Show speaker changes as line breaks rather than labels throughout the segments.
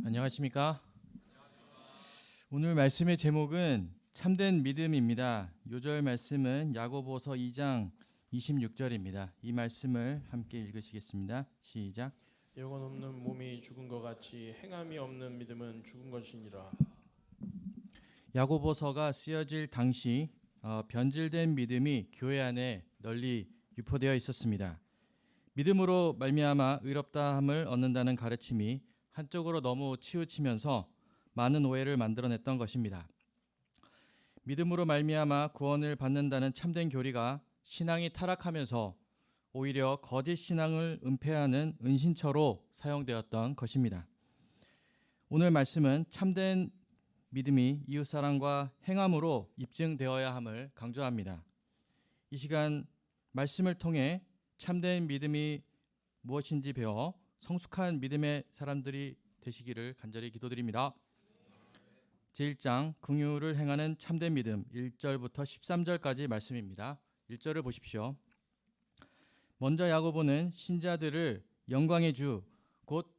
안녕하십니까? 오늘 말씀의 제목은 참된 믿음입니다. 요절 말씀은 야고보서 2장 26절입니다. 이 말씀을 함께 읽으시겠습니다. 시작.
영혼 없는 몸이 죽은 것 같이 행함이 없는 믿음은 죽은 것이니라.
야고보서가 쓰여질 당시 변질된 믿음이 교회 안에 널리 유포되어 있었습니다. 믿음으로 말미암아 의롭다함을 얻는다는 가르침이 한쪽으로 너무 치우치면서 많은 오해를 만들어냈던 것입니다. 믿음으로 말미암아 구원을 받는다는 참된 교리가 신앙이 타락하면서 오히려 거짓 신앙을 은폐하는 은신처로 사용되었던 것입니다. 오늘 말씀은 참된 믿음이 이웃사랑과 행함으로 입증되어야 함을 강조합니다. 이 시간 말씀을 통해 참된 믿음이 무엇인지 배워 성숙한 믿음의 사람들이 되시기를 간절히 기도드립니다. 제1장 긍휼을 행하는 참된 믿음 1절부터 13절까지 말씀입니다. 1절을 보십시오. 먼저 야고보는 신자들을 영광의 주 곧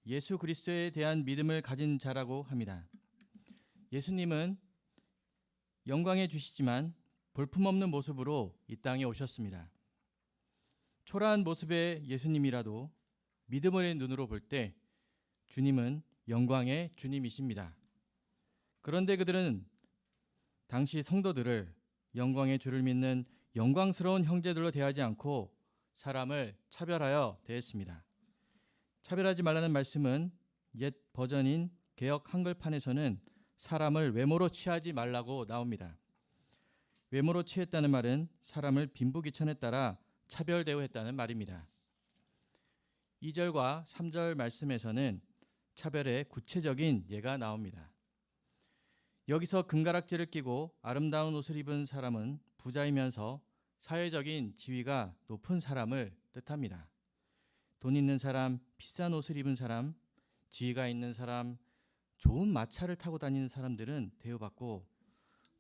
예수 그리스도에 대한 믿음을 가진 자라고 합니다. 예수님은 영광의 주시지만 볼품없는 모습으로 이 땅에 오셨습니다. 초라한 모습의 예수님이라도 믿음의 눈으로 볼 때 주님은 영광의 주님이십니다. 그런데 그들은 당시 성도들을 영광의 주를 믿는 영광스러운 형제들로 대하지 않고 사람을 차별하여 대했습니다. 차별하지 말라는 말씀은 옛 버전인 개역 한글판에서는 사람을 외모로 취하지 말라고 나옵니다. 외모로 취했다는 말은 사람을 빈부귀천에 따라 차별 대우했다는 말입니다. 2절과 3절 말씀에서는 차별의 구체적인 예가 나옵니다. 여기서 금가락지를 끼고 아름다운 옷을 입은 사람은 부자이면서 사회적인 지위가 높은 사람을 뜻합니다. 돈 있는 사람, 비싼 옷을 입은 사람, 지위가 있는 사람, 좋은 마차를 타고 다니는 사람들은 대우받고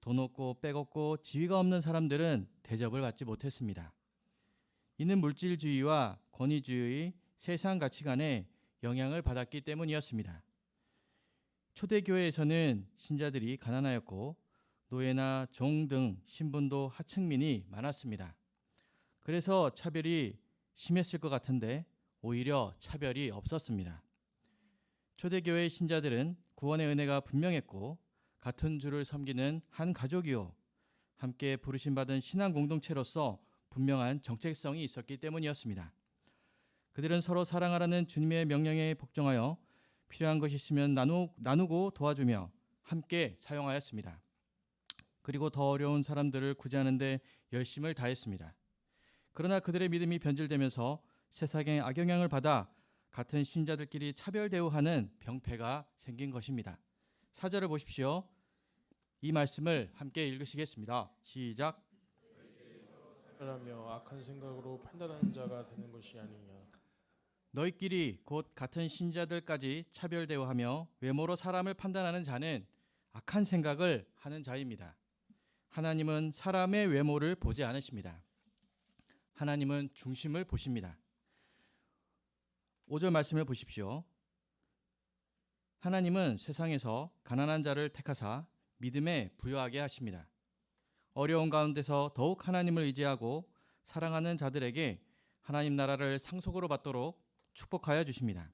돈 없고 빽 없고 지위가 없는 사람들은 대접을 받지 못했습니다. 이는 물질주의와 권위주의, 세상 가치관에 영향을 받았기 때문이었습니다. 초대교회에서는 신자들이 가난하였고 노예나 종 등 신분도 하층민이 많았습니다. 그래서 차별이 심했을 것 같은데 오히려 차별이 없었습니다. 초대교회의 신자들은 구원의 은혜가 분명했고 같은 주를 섬기는 한 가족이요 함께 부르심받은 신앙 공동체로서 분명한 정체성이 있었기 때문이었습니다. 그들은 서로 사랑하라는 주님의 명령에 복종하여 필요한 것이 있으면 나누고 도와주며 함께 사용하였습니다. 그리고 더 어려운 사람들을 구제하는 데 열심을 다했습니다. 그러나 그들의 믿음이 변질되면서 세상의 악영향을 받아 같은 신자들끼리 차별 대우하는 병폐가 생긴 것입니다. 4절을 보십시오. 이 말씀을 함께 읽으시겠습니다. 시작.
차별하며 악한 생각으로 판단하는 자가 되는 것이 아니냐.
너희끼리 곧 같은 신자들까지 차별 대우하며 외모로 사람을 판단하는 자는 악한 생각을 하는 자입니다. 하나님은 사람의 외모를 보지 않으십니다. 하나님은 중심을 보십니다. 5절 말씀을 보십시오. 하나님은 세상에서 가난한 자를 택하사 믿음에 부여하게 하십니다. 어려운 가운데서 더욱 하나님을 의지하고 사랑하는 자들에게 하나님 나라를 상속으로 받도록 축복하여 주십니다.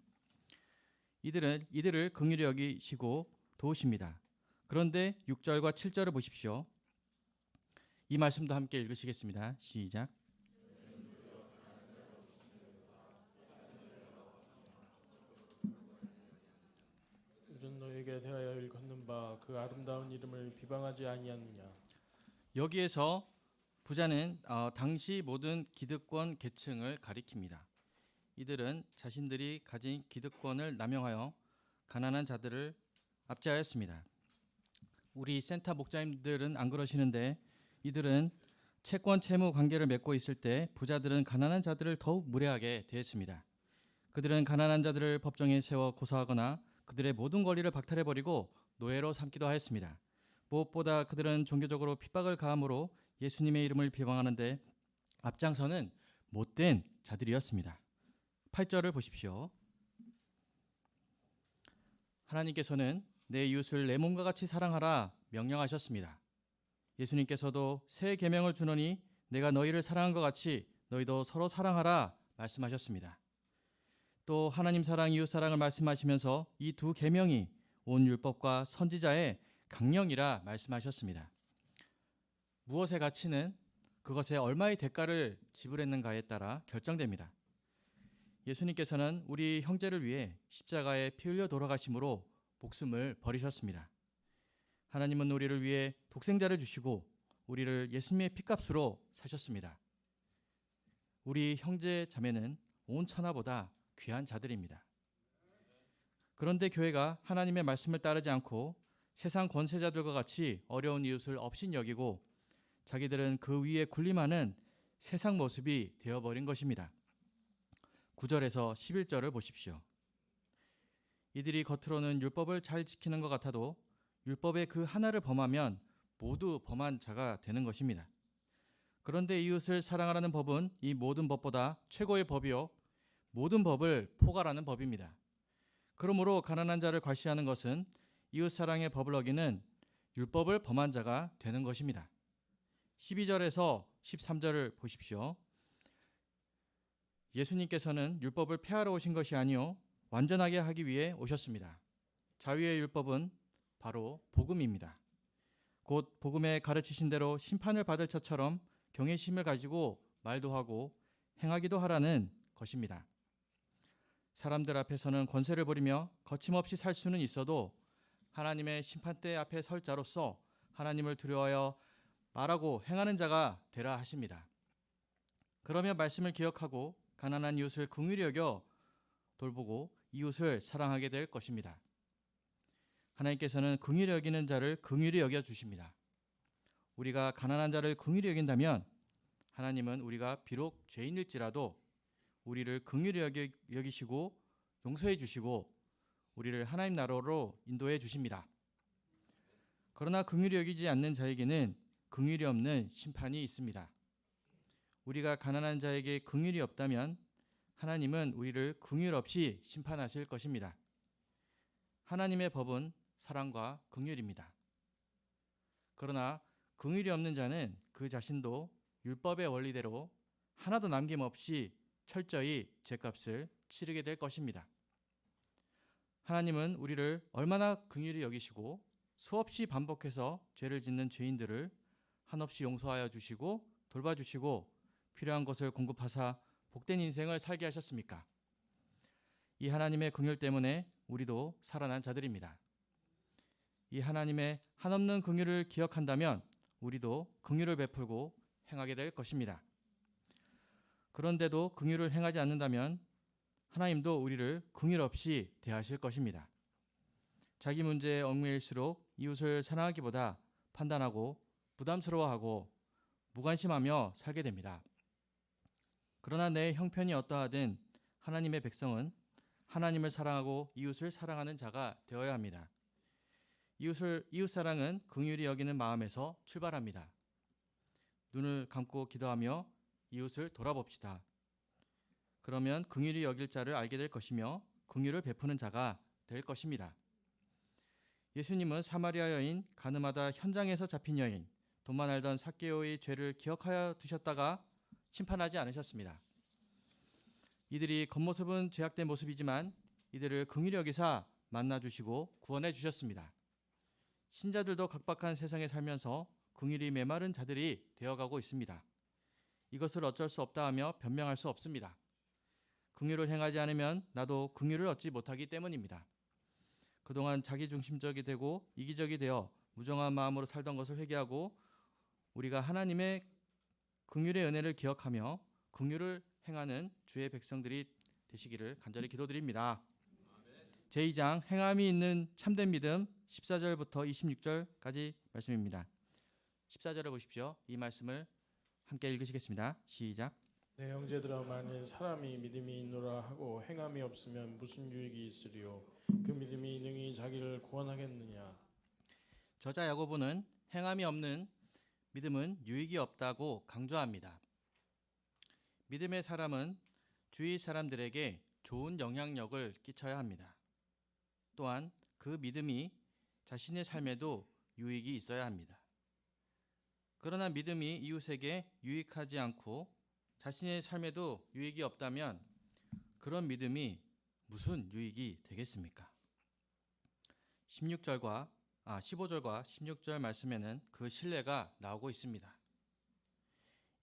이들을 긍휼히 여기시고 도우십니다. 그런데 6절과 7절을 보십시오. 이 말씀도 함께 읽으시겠습니다. 시작.
요즘 너에게 대하여 일컫는 바 그 아름다운 이름을 비방하지 아니하느냐.
여기에서 부자는 당시 모든 기득권 계층을 가리킵니다. 이들은 자신들이 가진 기득권을 남용하여 가난한 자들을 압제하였습니다. 우리 센터 목자님들은 안 그러시는데 이들은 채권 채무 관계를 맺고 있을 때 부자들은 가난한 자들을 더욱 무례하게 대했습니다. 그들은 가난한 자들을 법정에 세워 고소하거나 그들의 모든 권리를 박탈해버리고 노예로 삼기도 하였습니다. 무엇보다 그들은 종교적으로 핍박을 가함으로 예수님의 이름을 비방하는데 앞장서는 못된 자들이었습니다. 8절을 보십시오. 하나님께서는 내 이웃을 내 몸과 같이 사랑하라 명령하셨습니다. 예수님께서도 새 계명을 주노니 내가 너희를 사랑한 것 같이 너희도 서로 사랑하라 말씀하셨습니다. 또 하나님 사랑, 이웃 사랑을 말씀하시면서 이 두 계명이 온 율법과 선지자의 강령이라 말씀하셨습니다. 무엇의 가치는 그것에 얼마의 대가를 지불했는가에 따라 결정됩니다. 예수님께서는 우리 형제를 위해 십자가에 피 흘려 돌아가심으로 목숨을 버리셨습니다. 하나님은 우리를 위해 독생자를 주시고 우리를 예수님의 피값으로 사셨습니다. 우리 형제 자매는 온 천하보다 귀한 자들입니다. 그런데 교회가 하나님의 말씀을 따르지 않고 세상 권세자들과 같이 어려운 이웃을 업신여기고 자기들은 그 위에 군림하는 세상 모습이 되어버린 것입니다. 9절에서 11절을 보십시오. 이들이 겉으로는 율법을 잘 지키는 것 같아도 율법의 그 하나를 범하면 모두 범한 자가 되는 것입니다. 그런데 이웃을 사랑하라는 법은 이 모든 법보다 최고의 법이요 모든 법을 포괄하는 법입니다. 그러므로 가난한 자를 과시하는 것은 이웃 사랑의 법을 어기는 율법을 범한 자가 되는 것입니다. 12절에서 13절을 보십시오. 예수님께서는 율법을 폐하러 오신 것이 아니요 완전하게 하기 위해 오셨습니다. 자유의 율법은 바로 복음입니다. 곧 복음에 가르치신 대로 심판을 받을 자처럼 경외심을 가지고 말도 하고 행하기도 하라는 것입니다. 사람들 앞에서는 권세를 부리며 거침없이 살 수는 있어도 하나님의 심판대 앞에 설 자로서 하나님을 두려워하여 말하고 행하는 자가 되라 하십니다. 그러면 말씀을 기억하고 가난한 이웃을 긍휼히 여겨 돌보고 이웃을 사랑하게 될 것입니다. 하나님께서는 긍휼히 여기는 자를 긍휼히 여겨 주십니다. 우리가 가난한 자를 긍휼히 여긴다면 하나님은 우리가 비록 죄인일지라도 우리를 긍휼히 여기시고 용서해 주시고 우리를 하나님 나라로 인도해 주십니다. 그러나 긍휼히 여기지 않는 자에게는 긍휼이 없는 심판이 있습니다. 우리가 가난한 자에게 긍휼이 없다면 하나님은 우리를 긍휼 없이 심판하실 것입니다. 하나님의 법은 사랑과 긍휼입니다. 그러나 긍휼이 없는 자는 그 자신도 율법의 원리대로 하나도 남김없이 철저히 죄값을 치르게 될 것입니다. 하나님은 우리를 얼마나 긍휼히 여기시고 수없이 반복해서 죄를 짓는 죄인들을 한없이 용서하여 주시고 돌봐주시고 필요한 것을 공급하사 복된 인생을 살게 하셨습니까? 이 하나님의 긍휼 때문에 우리도 살아난 자들입니다. 이 하나님의 한없는 긍휼을 기억한다면 우리도 긍휼을 베풀고 행하게 될 것입니다. 그런데도 긍휼을 행하지 않는다면 하나님도 우리를 긍휼 없이 대하실 것입니다. 자기 문제에 얽매일수록 이웃을 사랑하기보다 판단하고 부담스러워하고 무관심하며 살게 됩니다. 그러나 내 형편이 어떠하든 하나님의 백성은 하나님을 사랑하고 이웃을 사랑하는 자가 되어야 합니다. 이웃 사랑은 긍휼히 여기는 마음에서 출발합니다. 눈을 감고 기도하며 이웃을 돌아봅시다. 그러면 긍휼히 여길 자를 알게 될 것이며 긍휼을 베푸는 자가 될 것입니다. 예수님은 사마리아 여인, 가늠하다 현장에서 잡힌 여인, 돈만 알던 삭개오의 죄를 기억하여 두셨다가 심판하지 않으셨습니다. 이들이 겉모습은 죄악된 모습이지만 이들을 긍휼히 여기사 만나주시고 구원해 주셨습니다. 신자들도 각박한 세상에 살면서 긍휼이 메마른 자들이 되어가고 있습니다. 이것을 어쩔 수 없다 하며 변명할 수 없습니다. 긍휼을 행하지 않으면 나도 긍휼을 얻지 못하기 때문입니다. 그동안 자기중심적이 되고 이기적이 되어 무정한 마음으로 살던 것을 회개하고 우리가 하나님의 긍휼의 은혜를 기억하며 긍휼을 행하는 주의 백성들이 되시기를 간절히 기도드립니다. 제2장 행함이 있는 참된 믿음 14절부터 26절까지 말씀입니다. 14절을 보십시오. 이 말씀을 함께 읽으시겠습니다. 시작.
내 형제들아 만일 사람이 믿음이 있노라 하고 행함이 없으면 무슨 유익이 있으리요 그 믿음이 능히 자기를 구원하겠느냐.
저자 야고보는 행함이 없는 믿음은 유익이 없다고 강조합니다. 믿음의 사람은 주위 사람들에게 좋은 영향력을 끼쳐야 합니다. 또한 그 믿음이 자신의 삶에도 유익이 있어야 합니다. 그러나 믿음이 이웃에게 유익하지 않고 자신의 삶에도 유익이 없다면 그런 믿음이 무슨 유익이 되겠습니까? 15절과 16절 말씀에는 그 신뢰가 나오고 있습니다.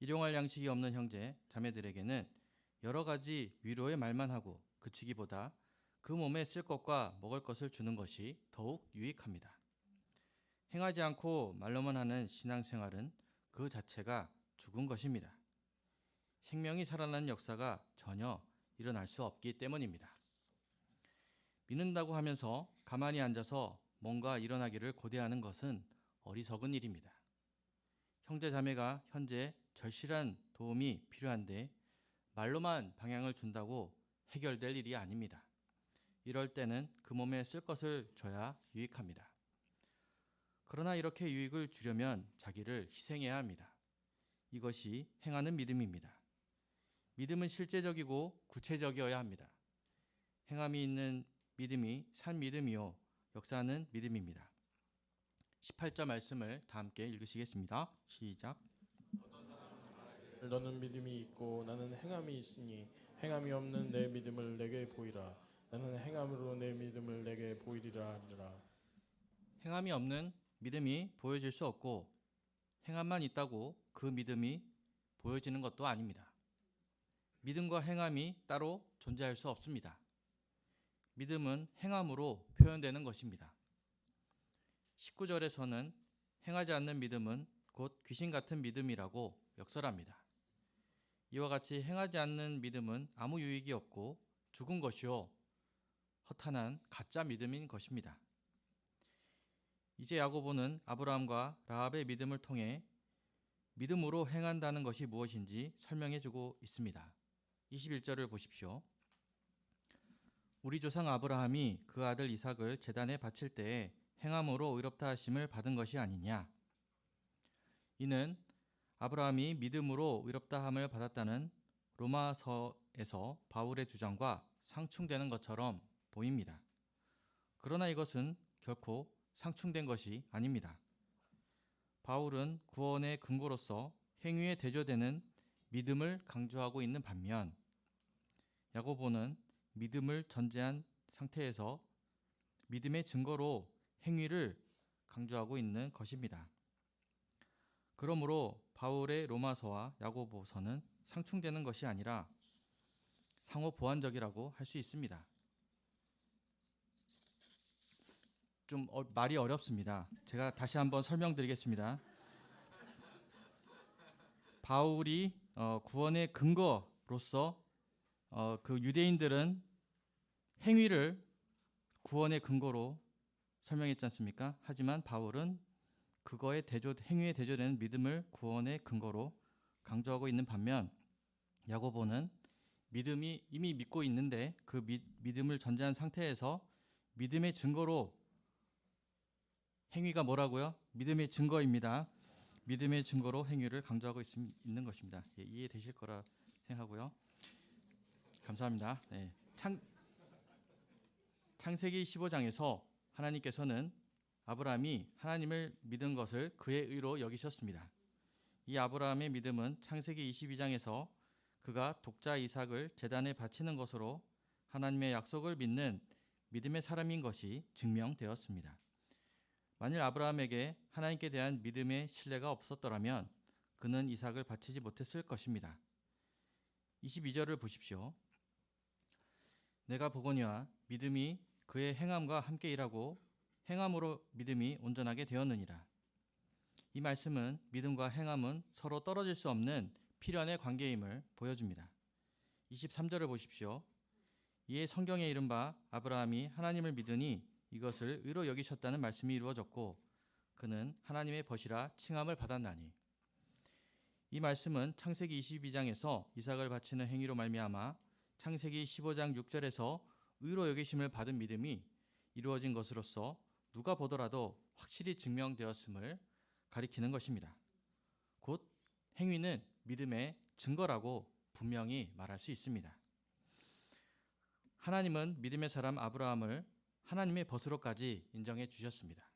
일용할 양식이 없는 형제, 자매들에게는 여러 가지 위로의 말만 하고 그치기보다 그 몸에 쓸 것과 먹을 것을 주는 것이 더욱 유익합니다. 행하지 않고 말로만 하는 신앙생활은 그 자체가 죽은 것입니다. 생명이 살아나는 역사가 전혀 일어날 수 없기 때문입니다. 믿는다고 하면서 가만히 앉아서 뭔가 일어나기를 고대하는 것은 어리석은 일입니다. 형제 자매가 현재 절실한 도움이 필요한데 말로만 방향을 준다고 해결될 일이 아닙니다. 이럴 때는 그 몸에 쓸 것을 줘야 유익합니다. 그러나 이렇게 유익을 주려면 자기를 희생해야 합니다. 이것이 행하는 믿음입니다. 믿음은 실제적이고 구체적이어야 합니다. 행함이 있는 믿음이 산 믿음이요 역사하는 믿음입니다. 18절 말씀을 다 함께 읽으시겠습니다. 시작.
너는 믿음이 있고 나는 행함이 있으니 행함이 없는 내 믿음을 내게 보이라. 나는 행함으로 내 믿음을 내게 보이리라 하느라.
행함이 없는 믿음이 보여질 수 없고 행함만 있다고 그 믿음이 보여지는 것도 아닙니다. 믿음과 행함이 따로 존재할 수 없습니다. 믿음은 행함으로 표현되는 것입니다. 19절에서는 행하지 않는 믿음은 곧 귀신 같은 믿음이라고 역설합니다. 이와 같이 행하지 않는 믿음은 아무 유익이 없고 죽은 것이요 허탄한 가짜 믿음인 것입니다. 이제 야고보는 아브라함과 라합의 믿음을 통해 믿음으로 행한다는 것이 무엇인지 설명해주고 있습니다. 21절을 보십시오. 우리 조상 아브라함이 그 아들 이삭을 제단에 바칠 때에 행함으로 의롭다 하심을 받은 것이 아니냐. 이는 아브라함이 믿음으로 의롭다함을 받았다는 로마서에서 바울의 주장과 상충되는 것처럼 보입니다. 그러나 이것은 결코 상충된 것이 아닙니다. 바울은 구원의 근거로서 행위에 대조되는 믿음을 강조하고 있는 반면 야고보는 믿음을 전제한 상태에서 믿음의 증거로 행위를 강조하고 있는 것입니다. 그러므로 바울의 로마서와 야고보서는 상충되는 것이 아니라 상호 보완적이라고 할 수 있습니다. 좀 말이 어렵습니다. 제가 다시 한번 설명드리겠습니다. 바울이 구원의 근거로서 그 유대인들은 행위를 구원의 근거로 설명했지 않습니까? 하지만 바울은 그거에 행위에 대조되는 믿음을 구원의 근거로 강조하고 있는 반면 야고보는 믿음이 이미 믿고 있는데 그 믿음을 전제한 상태에서 믿음의 증거로 행위가 뭐라고요? 믿음의 증거입니다. 믿음의 증거로 행위를 강조하고 있는 것입니다. 예, 이해되실 거라 생각하고요. 감사합니다. 네. 창세기 15장에서 하나님께서는 아브라함이 하나님을 믿은 것을 그의 의로 여기셨습니다. 이 아브라함의 믿음은 창세기 22장에서 그가 독자 이삭을 제단에 바치는 것으로 하나님의 약속을 믿는 믿음의 사람인 것이 증명되었습니다. 만일 아브라함에게 하나님께 대한 믿음의 신뢰가 없었더라면 그는 이삭을 바치지 못했을 것입니다. 22절을 보십시오. 내가 보거니와 믿음이 그의 행함과 함께 일하고 행함으로 믿음이 온전하게 되었느니라. 이 말씀은 믿음과 행함은 서로 떨어질 수 없는 필연의 관계임을 보여줍니다. 23절을 보십시오. 이에 성경에 이른 바 아브라함이 하나님을 믿으니 이것을 의로 여기셨다는 말씀이 이루어졌고 그는 하나님의 벗이라 칭함을 받았나니. 이 말씀은 창세기 22장에서 이삭을 바치는 행위로 말미암아 창세기 15장 6절에서 의로 여기심을 받은 믿음이 이루어진 것으로서 누가 보더라도 확실히 증명되었음을 가리키는 것입니다. 곧 행위는 믿음의 증거라고 분명히 말할 수 있습니다. 하나님은 믿음의 사람 아브라함을 하나님의 벗으로까지 인정해 주셨습니다.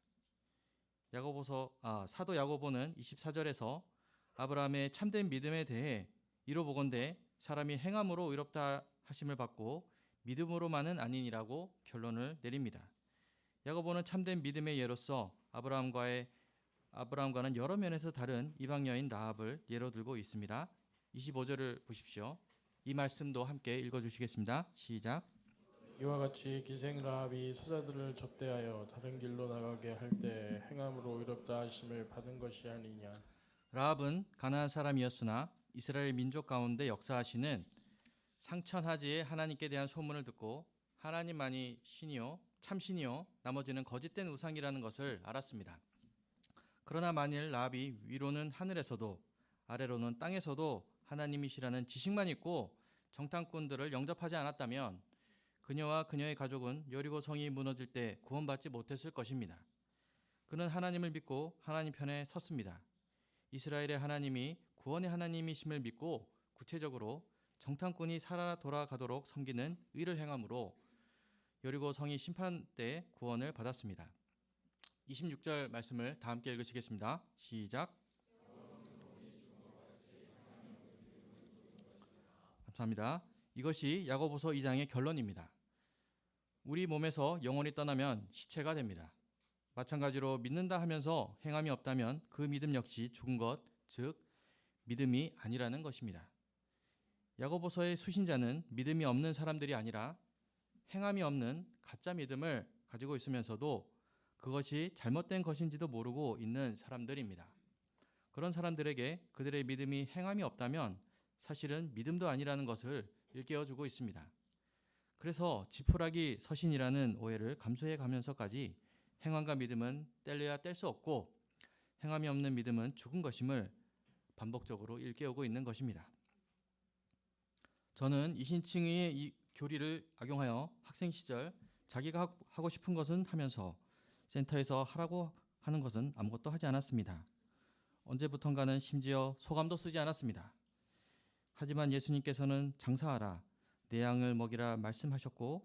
사도 야고보는 24절에서 아브라함의 참된 믿음에 대해 이로 보건대 사람이 행함으로 의롭다 하심을 받고 믿음으로만은 아니니라고 결론을 내립니다. 야고보는 참된 믿음의 예로서 아브라함과는 여러 면에서 다른 이방 여인 라합을 예로 들고 있습니다. 25절을 보십시오. 이 말씀도 함께 읽어주시겠습니다. 시작.
이와 같이 기생 라합이 사자들을 접대하여 다른 길로 나가게 할 때 행함으로 의롭다 하심을 받은 것이 아니냐.
라합은 가나안 사람이었으나 이스라엘 민족 가운데 역사하시는 상천하지의 하나님께 대한 소문을 듣고 하나님만이 신이요 참신이요 나머지는 거짓된 우상이라는 것을 알았습니다. 그러나 만일 라합이 위로는 하늘에서도 아래로는 땅에서도 하나님이시라는 지식만 있고 정탐꾼들을 영접하지 않았다면 그녀와 그녀의 가족은 여리고 성이 무너질 때 구원받지 못했을 것입니다. 그는 하나님을 믿고 하나님 편에 섰습니다. 이스라엘의 하나님이 구원의 하나님이심을 믿고 구체적으로 정탐꾼이 살아 돌아가도록 섬기는 의를 행함으로 여리고 성이 심판 때 구원을 받았습니다. 26절 말씀을 다 함께 읽으시겠습니다. 시작. 감사합니다. 이것이 야고보서 2장의 결론입니다. 우리 몸에서 영혼이 떠나면 시체가 됩니다. 마찬가지로 믿는다 하면서 행함이 없다면 그 믿음 역시 죽은 것, 즉 믿음이 아니라는 것입니다. 야고보서의 수신자는 믿음이 없는 사람들이 아니라 행함이 없는 가짜 믿음을 가지고 있으면서도 그것이 잘못된 것인지도 모르고 있는 사람들입니다. 그런 사람들에게 그들의 믿음이 행함이 없다면 사실은 믿음도 아니라는 것을 일깨워주고 있습니다. 그래서 지푸라기 서신이라는 오해를 감수해 가면서까지 행함과 믿음은 뗄래야 뗄 수 없고 행함이 없는 믿음은 죽은 것임을 반복적으로 일깨우고 있는 것입니다. 저는 이신칭의의 이 교리를 악용하여 학생 시절 자기가 하고 싶은 것은 하면서 센터에서 하라고 하는 것은 아무것도 하지 않았습니다. 언제부턴가는 심지어 소감도 쓰지 않았습니다. 하지만 예수님께서는 장사하라, 내 양을 먹이라 말씀하셨고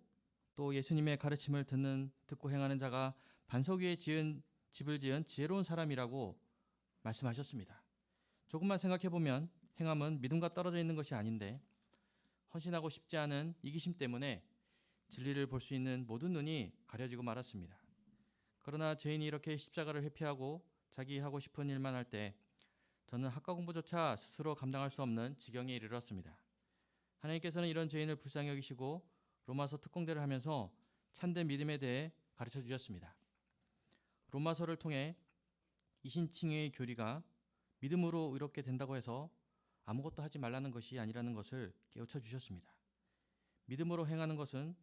또 예수님의 가르침을 듣고 행하는 자가 반석 위에 집을 지은 지혜로운 사람이라고 말씀하셨습니다. 조금만 생각해보면 행함은 믿음과 떨어져 있는 것이 아닌데 헌신하고 싶지 않은 이기심 때문에 진리를 볼 수 있는 모든 눈이 가려지고 말았습니다. 그러나 죄인이 이렇게 십자가를 회피하고 자기 하고 싶은 일만 할 때 저는 학과 공부조차 스스로 감당할 수 없는 지경에 이르렀습니다. 하나님께서는 이런 죄인을 불쌍히 여기시고 로마서 특공대를 하면서 참된 믿음에 대해 가르쳐 주셨습니다. 로마서를 통해 이신칭의의 교리가 믿음으로 의롭게 된다고 해서 아무것도 하지 말라는 것이 아니라는 것을 깨우쳐 주셨습니다. 믿음으로 행하는 것은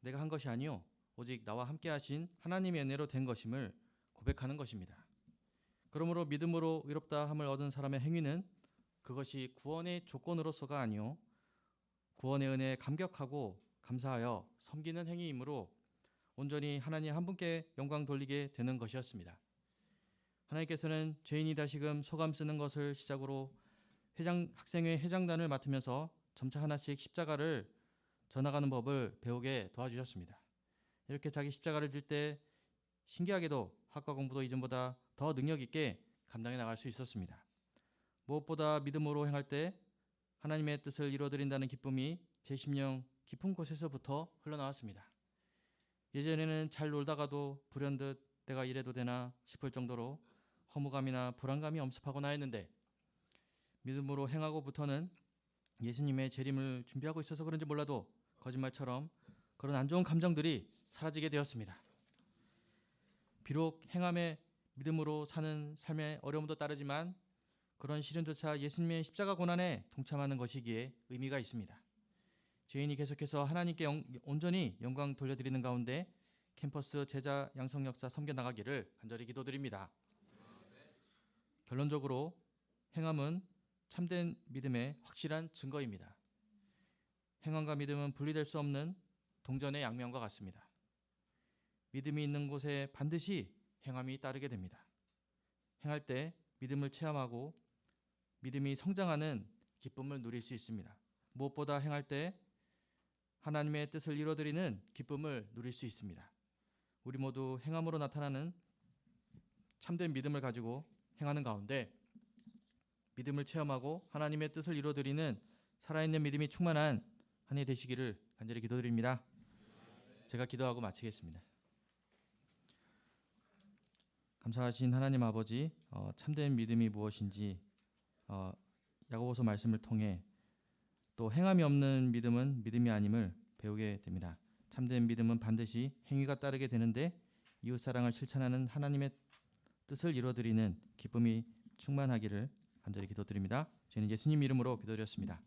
내가 한 것이 아니요 오직 나와 함께 하신 하나님의 은혜로 된 것임을 고백하는 것입니다. 그러므로 믿음으로 의롭다 함을 얻은 사람의 행위는 그것이 구원의 조건으로서가 아니요 구원의 은혜에 감격하고 감사하여 섬기는 행위이므로 온전히 하나님 한 분께 영광 돌리게 되는 것이었습니다. 하나님께서는 죄인이 다시금 소감 쓰는 것을 시작으로 학생회 회장단을 맡으면서 점차 하나씩 십자가를 져나가는 법을 배우게 도와주셨습니다. 이렇게 자기 십자가를 질 때 신기하게도 학과 공부도 이전보다 더 능력 있게 감당해 나갈 수 있었습니다. 무엇보다 믿음으로 행할 때 하나님의 뜻을 이루어드린다는 기쁨이 제 심령 깊은 곳에서부터 흘러나왔습니다. 예전에는 잘 놀다가도 불현듯 내가 이래도 되나 싶을 정도로 허무감이나 불안감이 엄습하거나 했는데 믿음으로 행하고부터는 예수님의 재림을 준비하고 있어서 그런지 몰라도 거짓말처럼 그런 안 좋은 감정들이 사라지게 되었습니다. 비록 행함에 믿음으로 사는 삶의 어려움도 따르지만 그런 시련조차 예수님의 십자가 고난에 동참하는 것이기에 의미가 있습니다. 죄인이 계속해서 하나님께 온전히 영광 돌려드리는 가운데 캠퍼스 제자 양성 역사 섬겨나가기를 간절히 기도드립니다. 결론적으로 행함은 참된 믿음의 확실한 증거입니다. 행함과 믿음은 분리될 수 없는 동전의 양면과 같습니다. 믿음이 있는 곳에 반드시 행함이 따르게 됩니다. 행할 때 믿음을 체험하고 믿음이 성장하는 기쁨을 누릴 수 있습니다. 무엇보다 행할 때 하나님의 뜻을 이루어드리는 기쁨을 누릴 수 있습니다. 우리 모두 행함으로 나타나는 참된 믿음을 가지고 행하는 가운데 믿음을 체험하고 하나님의 뜻을 이루어드리는 살아있는 믿음이 충만한 한 해 되시기를 간절히 기도드립니다. 제가 기도하고 마치겠습니다. 감사하신 하나님 아버지, 참된 믿음이 무엇인지 야고보서 말씀을 통해 또 행함이 없는 믿음은 믿음이 아님을 배우게 됩니다. 참된 믿음은 반드시 행위가 따르게 되는데 이웃사랑을 실천하는 하나님의 뜻을 이루어드리는 기쁨이 충만하기를 간절히 기도드립니다. 저희는 예수님 이름으로 기도드렸습니다.